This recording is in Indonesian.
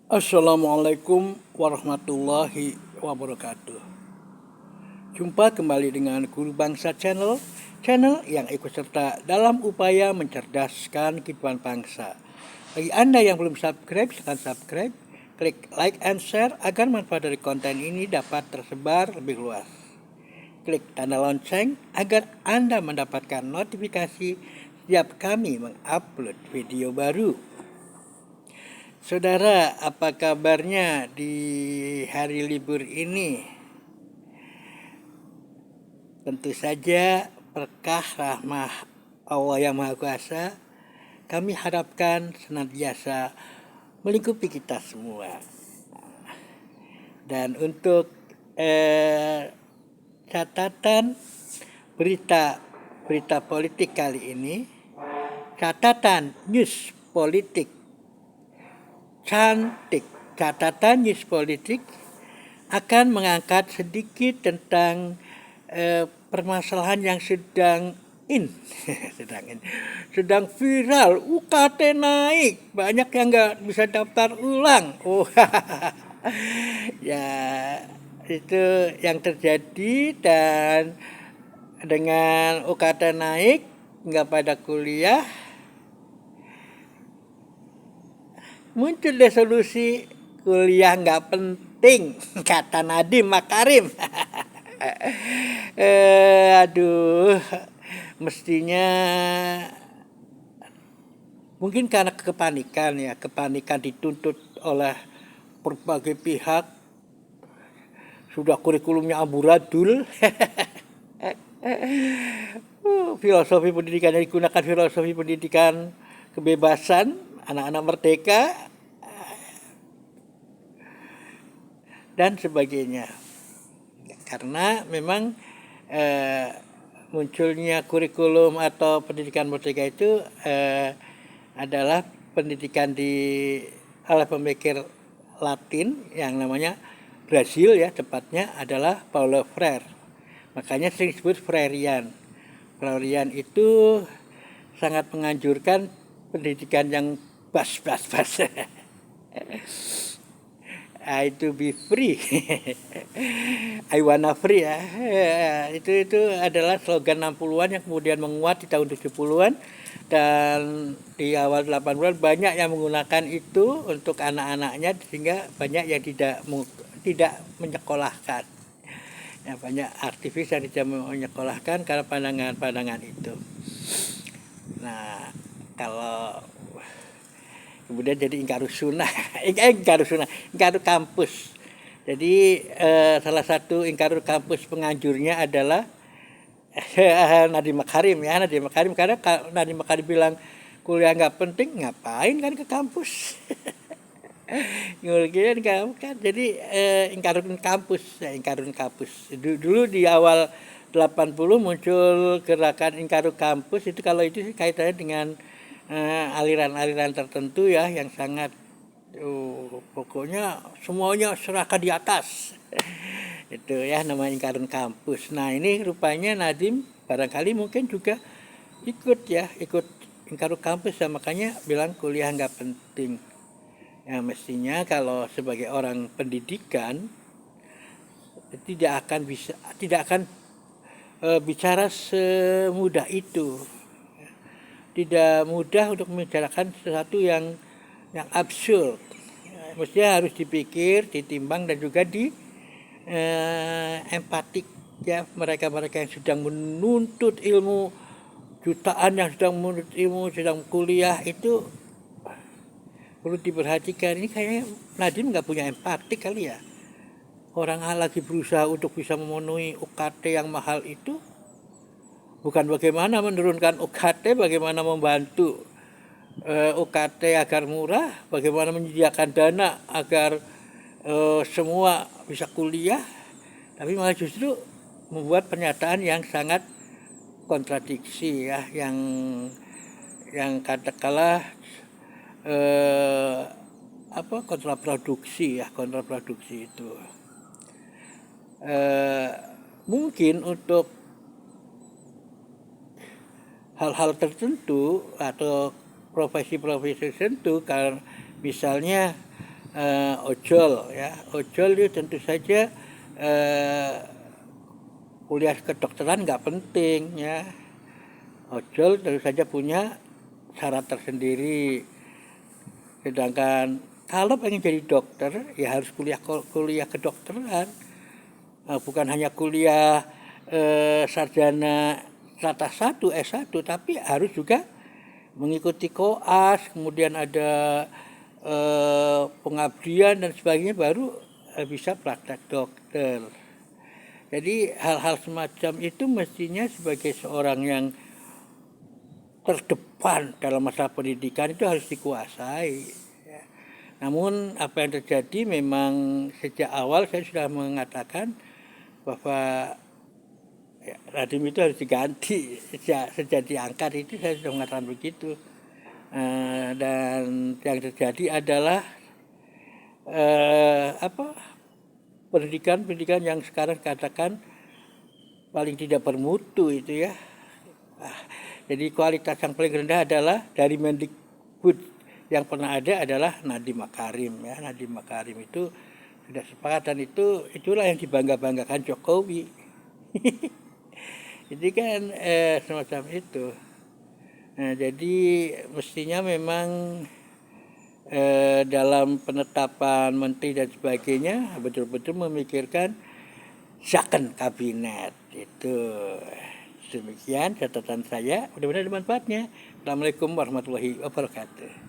Assalamualaikum warahmatullahi wabarakatuh. Jumpa kembali dengan Guru Bangsa channel yang ikut serta dalam upaya mencerdaskan kehidupan bangsa. Bagi Anda yang belum subscribe, silakan subscribe, klik like and share agar manfaat dari konten ini dapat tersebar lebih luas. Klik tanda lonceng agar Anda mendapatkan notifikasi setiap kami mengupload video baru. Saudara, apa kabarnya di hari libur ini? Tentu saja berkah rahmah Allah yang Maha Kuasa kami harapkan senantiasa melingkupi kita semua. Dan untuk catatan berita politik kali ini, catatan news politik cantik. Catatan news politik akan mengangkat sedikit tentang permasalahan yang sedang sedang viral. UKT naik, banyak yang nggak bisa daftar ulang. Ya, itu yang terjadi. Dan dengan UKT naik, nggak pada kuliah, muncul deh solusi kuliah nggak penting, kata Nadiem Makarim. Aduh, mestinya mungkin karena kepanikan dituntut oleh berbagai pihak, sudah kurikulumnya amburadul. Filosofi pendidikan yang digunakan filosofi pendidikan kebebasan, anak-anak merdeka, dan sebagainya. Karena memang munculnya kurikulum atau pendidikan merdeka itu adalah pendidikan oleh pemikir Latin yang namanya Brazil, ya, tepatnya adalah Paulo Freire. Makanya sering disebut Freirean. Freirean itu sangat menganjurkan pendidikan yang bas. I to be free. I wanna free, ya. Itu adalah slogan 60-an yang kemudian menguat di tahun 70-an, dan di awal 80-an banyak yang menggunakan itu untuk anak-anaknya, sehingga banyak yang tidak menyekolahkan. Ya, banyak aktivis yang tidak menyekolahkan karena pandangan-pandangan itu. Nah, kalau kemudian jadi ingkarus sunnah, ingkarus kampus. Jadi salah satu ingkarus kampus penganjurnya adalah Nadiem Makarim, ya. Nadiem Makarim, karena Nadiem Makarim bilang kuliah nggak penting, ngapain kan ke kampus? Nguliah kan. Jadi ingkarun kampus. Dulu di awal 80 muncul gerakan ingkarun kampus. Itu kalau itu kaitannya dengan aliran-aliran tertentu, ya, yang sangat pokoknya semuanya serahkan di atas. Itu, ya, namanya ingkarun kampus. Nah, ini rupanya Nadiem barangkali mungkin juga ikut ingkarun kampus, ya, makanya bilang kuliah nggak penting. Ya, mestinya kalau sebagai orang pendidikan tidak akan bicara semudah itu. Tidak mudah untuk membicarakan sesuatu yang absurd. Mestinya harus dipikir, ditimbang, dan juga empatik, ya. Mereka yang sedang menuntut ilmu, jutaan yang sedang menuntut ilmu, sedang kuliah, itu perlu diperhatikan. Ini kayaknya Nadiem nggak punya empati kali, ya. Orang lagi berusaha untuk bisa memenuhi UKT yang mahal itu. Bukan bagaimana menurunkan UKT, bagaimana membantu UKT agar murah, bagaimana menyediakan dana agar semua bisa kuliah, tapi malah justru membuat pernyataan yang sangat kontradiksi, ya, yang katakanlah kontraproduksi itu. Mungkin untuk hal-hal tertentu atau profesi-profesi tertentu, kalau misalnya ojol ya. Ojol itu tentu saja eh, kuliah kedokteran nggak penting ya. Ojol tentu saja punya syarat tersendiri. Sedangkan kalau pengen jadi dokter ya harus kuliah kedokteran. Bukan hanya kuliah sarjana strata 1 S1 tapi harus juga mengikuti koas, kemudian ada pengabdian dan sebagainya baru bisa praktek dokter. Jadi hal-hal semacam itu mestinya sebagai seorang yang terdepan dalam masalah pendidikan itu harus dikuasai. Namun apa yang terjadi memang sejak awal saya sudah mengatakan bahwa Radim itu harus diganti. Sejak diangkat itu saya sudah mengatakan begitu. Dan yang terjadi adalah pendidikan yang sekarang katakan paling tidak bermutu itu ya. Jadi kualitas yang paling rendah adalah dari Mendikbud yang pernah ada adalah Nadiem Makarim ya. Nadiem Makarim itu sudah sepakat dan itulah yang dibangga-banggakan Jokowi. Jadi kan semacam itu. Nah, jadi mestinya memang dalam penetapan menteri dan sebagainya betul-betul memikirkan second kabinet itu. Demikian catatan saya, mudah-mudahan ada manfaatnya. Assalamualaikum warahmatullahi wabarakatuh.